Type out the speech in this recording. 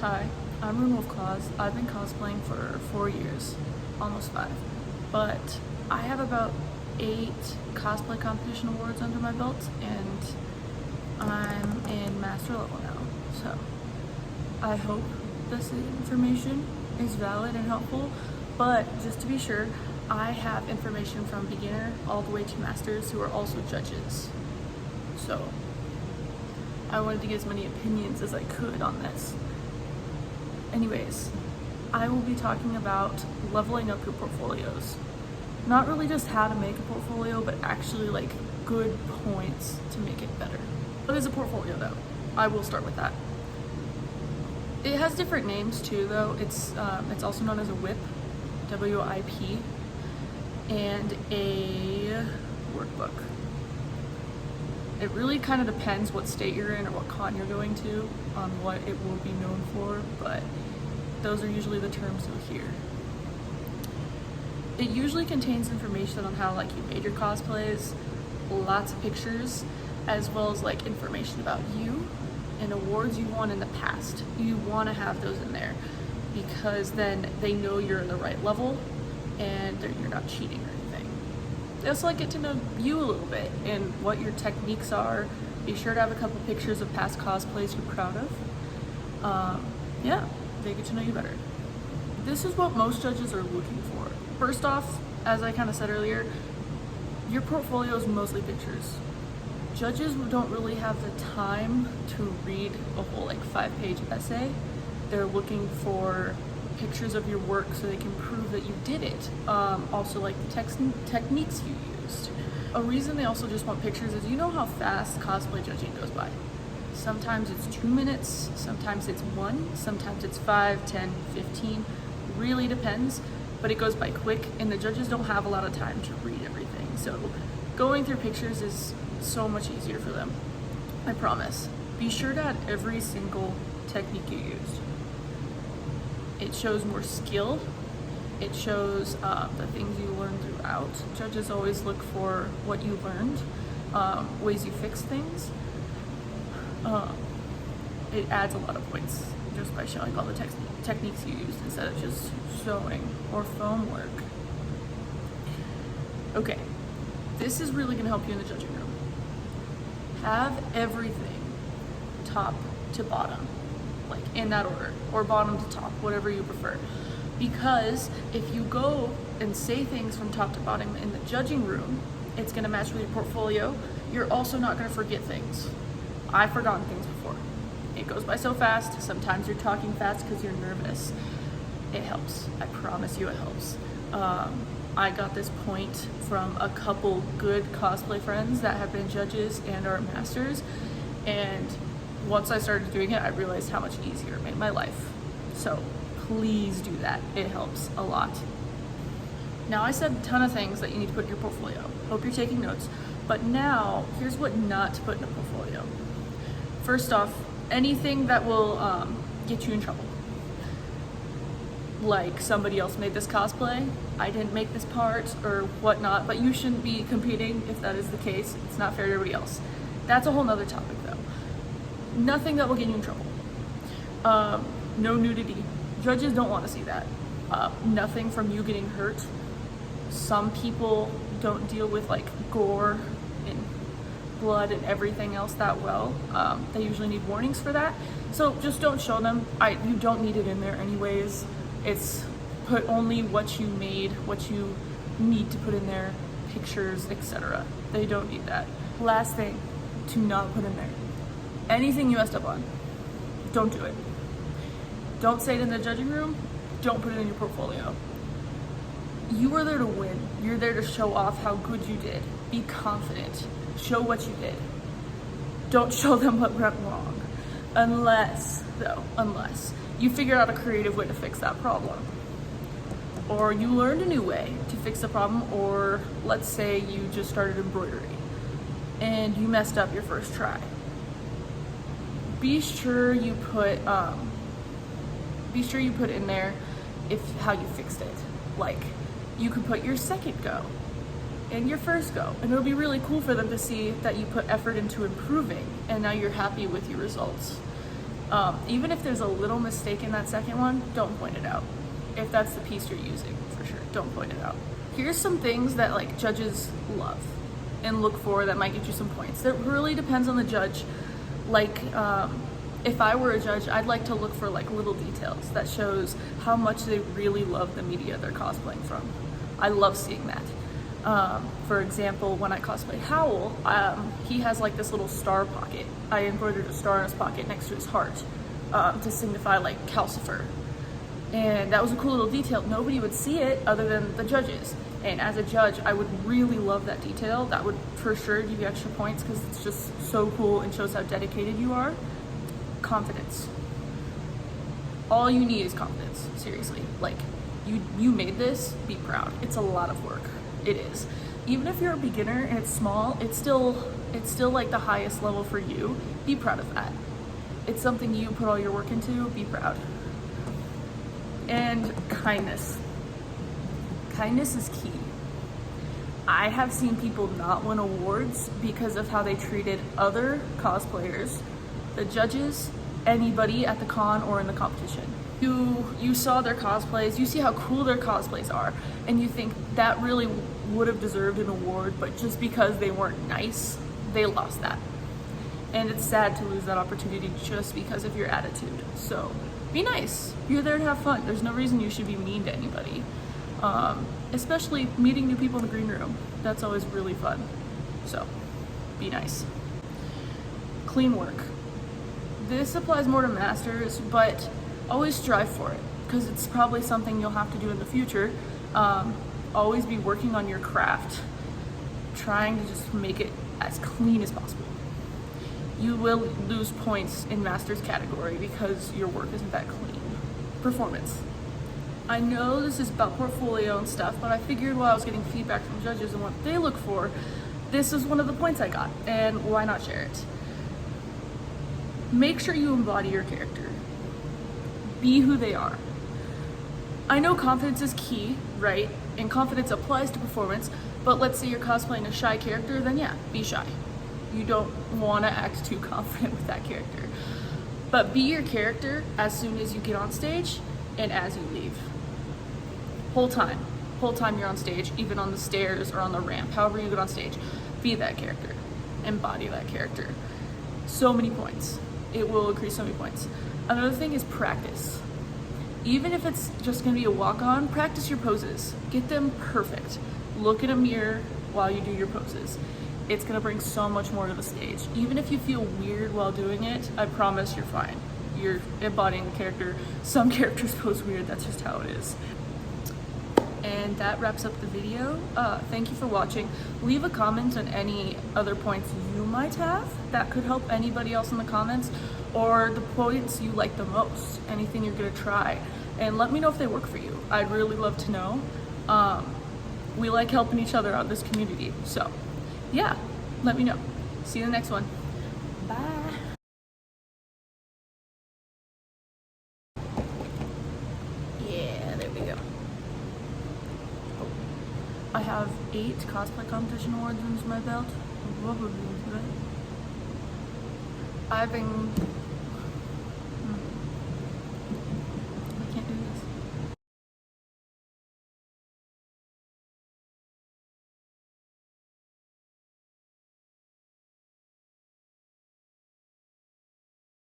Hi, I'm Remove Cause. I've been cosplaying for 4 years, almost 5. But I have about 8 cosplay competition awards under my belt, and I'm in master level now. So I hope this information is valid and helpful, but just to be sure, I have information from beginner all the way to masters who are also judges. So I wanted to get as many opinions as I could on this. Anyways, I will be talking about leveling up your portfolios. Not really just how to make a portfolio, but actually like good points to make it better. What is a portfolio though? I will start with that. It has different names too though. It's also known as a WIP, W-I-P, and a workbook. It really kind of depends what state you're in or what con you're going to on what it will be known for, but those are usually the terms you'll hear. It usually contains information on how like you made your cosplays, lots of pictures, as well as like information about you and awards you won in the past. You want to have those in there because then they know you're in the right level and you're not cheating or anything. They also like get to know you a little bit and what your techniques are. Be sure to have a couple pictures of past cosplays you're proud of. Yeah, they get to know you better. This is what most judges are looking for. First off, as I kind of said earlier, your portfolio is mostly pictures. Judges don't really have the time to read a whole like 5-page essay. They're looking for pictures of your work so they can prove that you did it. Also like the techniques you used. A reason they also just want pictures is you know how fast cosplay judging goes by. Sometimes it's 2 minutes, sometimes it's 1, sometimes it's 5, 10, 15, really depends, but it goes by quick and the judges don't have a lot of time to read everything. So going through pictures is so much easier for them, I promise. Be sure to add every single technique you used. It shows more skill. It shows the things you learned throughout. Judges always look for what you learned, ways you fix things. It adds a lot of points just by showing all the techniques you used instead of just sewing or foam work. Okay, this is really gonna help you in the judging room. Have everything top to bottom, like in that order, or bottom to top, whatever you prefer. Because if you go and say things from top to bottom in the judging room, it's gonna match with your portfolio. You're also not gonna forget things. I've forgotten things before. It goes by so fast. Sometimes you're talking fast because you're nervous. It helps. I promise you it helps. I got this point from a couple good cosplay friends that have been judges and are masters. And once I started doing it, I realized how much easier it made my life. So please do that. It helps a lot. Now I said a ton of things that you need to put in your portfolio. Hope you're taking notes. But now, here's what not to put in a portfolio. First off, anything that will get you in trouble. Like somebody else made this cosplay, I didn't make this part or whatnot, but you shouldn't be competing if that is the case. It's not fair to everybody else. That's a whole nother topic though. Nothing that will get you in trouble. No nudity. Judges don't want to see that. Nothing from you getting hurt. Some people don't deal with like gore and blood and everything else that well. They usually need warnings for that. So just don't show them. You don't need it in there anyways. It's put only what you made, what you need to put in there, pictures, etc. They don't need that. Last thing to not put in there. Anything you messed up on, don't do it. Don't say it in the judging room. Don't put it in your portfolio. You are there to win. You're there to show off how good you did. Be confident. Show what you did. Don't show them what went wrong. Unless you figure out a creative way to fix that problem. Or you learned a new way to fix the problem, or let's say you just started embroidery and you messed up your first try. Be sure you put in there how you fixed it. Like, you could put your second go and your first go, and it'll be really cool for them to see that you put effort into improving and now you're happy with your results. Even if there's a little mistake in that second one, don't point it out. If that's the piece you're using, for sure, don't point it out. Here's some things that like judges love and look for that might get you some points. That really depends on the judge. Like, if I were a judge, I'd like to look for like little details that shows how much they really love the media they're cosplaying from. I love seeing that. For example, when I cosplay Howl, he has like this little star pocket. I embroidered a star in his pocket next to his heart to signify like Calcifer. And that was a cool little detail. Nobody would see it other than the judges. And as a judge, I would really love that detail. That would for sure give you extra points because it's just so cool and shows how dedicated you are. Confidence. All you need is confidence, seriously. Like, you made this, be proud. It's a lot of work. It is. Even if you're a beginner and it's small, it's still like the highest level for you. Be proud of that. It's something you put all your work into, be proud. And kindness. Kindness is key. I have seen people not win awards because of how they treated other cosplayers, the judges, anybody at the con or in the competition. You saw their cosplays, you see how cool their cosplays are, and you think that really would have deserved an award, but just because they weren't nice, they lost that. And it's sad to lose that opportunity just because of your attitude. So be nice. You're there to have fun. There's no reason you should be mean to anybody. Especially meeting new people in the green room. That's always really fun. So be nice. Clean work. This applies more to masters, but always strive for it because it's probably something you'll have to do in the future. Always be working on your craft, trying to just make it as clean as possible. You will lose points in masters category because your work isn't that clean. Performance. I know this is about portfolio and stuff, but I figured while I was getting feedback from judges and what they look for, this is one of the points I got, and why not share it? Make sure you embody your character. Be who they are. I know confidence is key, right? And confidence applies to performance, but let's say you're cosplaying a shy character, then yeah, be shy. You don't want to act too confident with that character. But be your character as soon as you get on stage and as you leave. Whole time you're on stage, even on the stairs or on the ramp, however you get on stage, be that character. Embody that character. So many points. It will increase so many points. Another thing is practice. Even if it's just gonna be a walk-on, practice your poses. Get them perfect. Look in a mirror while you do your poses. It's gonna bring so much more to the stage. Even if you feel weird while doing it, I promise you're fine. You're embodying the character. Some characters pose weird, that's just how it is. And that wraps up the video. Thank you for watching. Leave a comment on any other points you might have that could help anybody else in the comments, or the points you like the most, anything you're gonna try. And let me know if they work for you. I'd really love to know. We like helping each other out in this community. So yeah, let me know. See you in the next one. Bye. Yeah, there we go. I have 8 cosplay competition awards under my belt. I've been